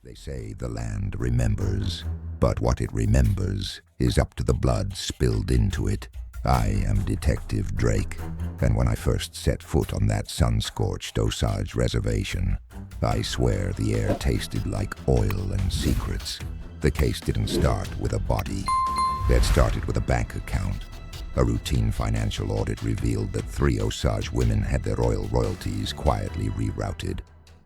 They say the land remembers, but what it remembers is up to the blood spilled into it. I am Detective Drayk, and when I first set foot on that sun-scorched Osage reservation, I swear the air tasted like oil and secrets. The case didn't start with a body. It started with a bank account. A routine financial audit revealed that 3 Osage women had their oil royalties quietly rerouted.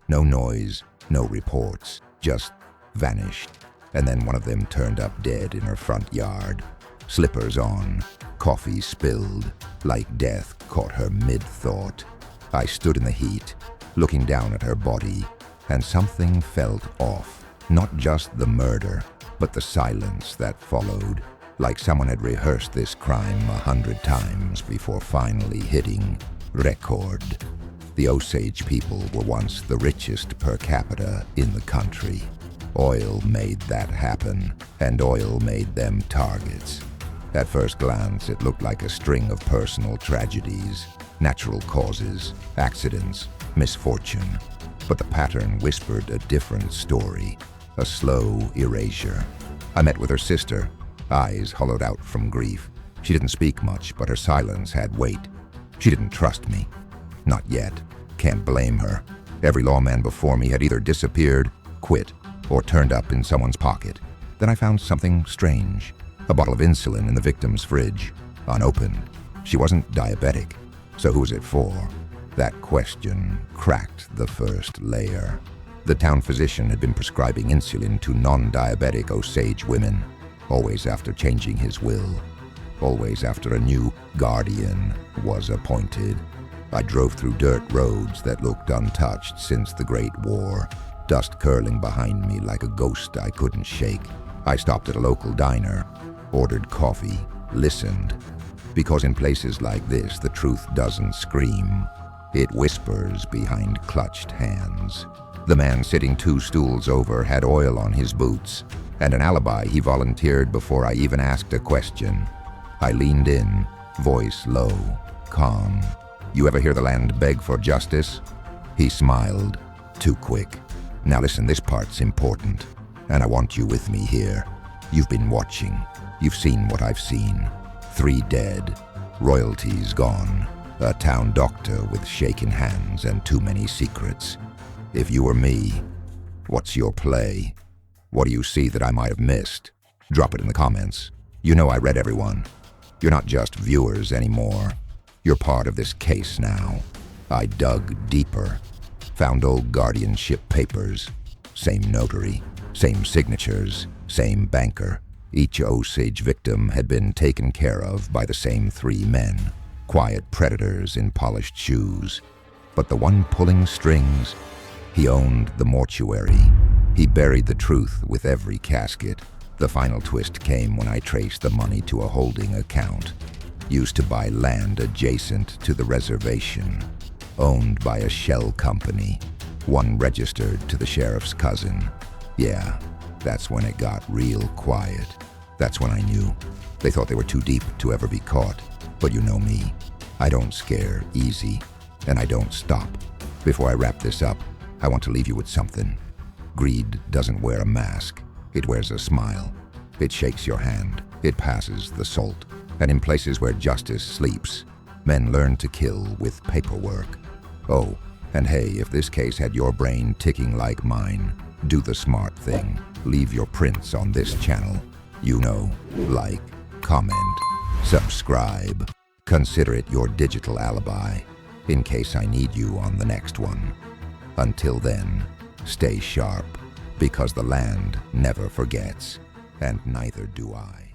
No noise, no reports, just vanished. And then one of them turned up dead in her front yard. Slippers on, coffee spilled, like death caught her mid-thought. I stood in the heat, looking down at her body, and something felt off. Not just the murder, but the silence that followed. Like someone had rehearsed this crime 100 times before finally hitting record. The Osage people were once the richest per capita in the country. Oil made that happen, and oil made them targets. At first glance, it looked like a string of personal tragedies, natural causes, accidents, misfortune. But the pattern whispered a different story, a slow erasure. I met with her sister, eyes hollowed out from grief. She didn't speak much, but her silence had weight. She didn't trust me. Not yet. Can't blame her. Every lawman before me had either disappeared, quit, or turned up in someone's pocket. Then I found something strange. A bottle of insulin in the victim's fridge, unopened. She wasn't diabetic, so who was it for? That question cracked the first layer. The town physician had been prescribing insulin to non-diabetic Osage women, always after changing his will, always after a new guardian was appointed. I drove through dirt roads that looked untouched since the Great War, dust curling behind me like a ghost I couldn't shake. I stopped at a local diner, ordered coffee, listened, because in places like this, the truth doesn't scream. It whispers behind clutched hands. The man sitting 2 stools over had oil on his boots, and an alibi he volunteered before I even asked a question. I leaned in, voice low, calm. "You ever hear the land beg for justice?" He smiled, too quick. "Now listen, this part's important, and I want you with me here. You've been watching. You've seen what I've seen. 3 dead, royalties gone, a town doctor with shaking hands and too many secrets. If you were me, what's your play? What do you see that I might have missed? Drop it in the comments. You know I read everyone. You're not just viewers anymore. You're part of this case now." I dug deeper, found old guardianship papers. Same notary, same signatures, same banker. Each Osage victim had been taken care of by the same 3 men, quiet predators in polished shoes. But the one pulling strings, he owned the mortuary. He buried the truth with every casket. The final twist came when I traced the money to a holding account, used to buy land adjacent to the reservation, owned by a shell company, one registered to the sheriff's cousin. Yeah, that's when it got real quiet. That's when I knew. They thought they were too deep to ever be caught. But you know me. I don't scare easy, and I don't stop. Before I wrap this up, I want to leave you with something. Greed doesn't wear a mask. It wears a smile. It shakes your hand. It passes the salt. And in places where justice sleeps, men learn to kill with paperwork. Oh, and hey, if this case had your brain ticking like mine, do the smart thing. Leave your prints on this channel. You know, like, comment, subscribe. Consider it your digital alibi, in case I need you on the next one. Until then, stay sharp, because the land never forgets, and neither do I.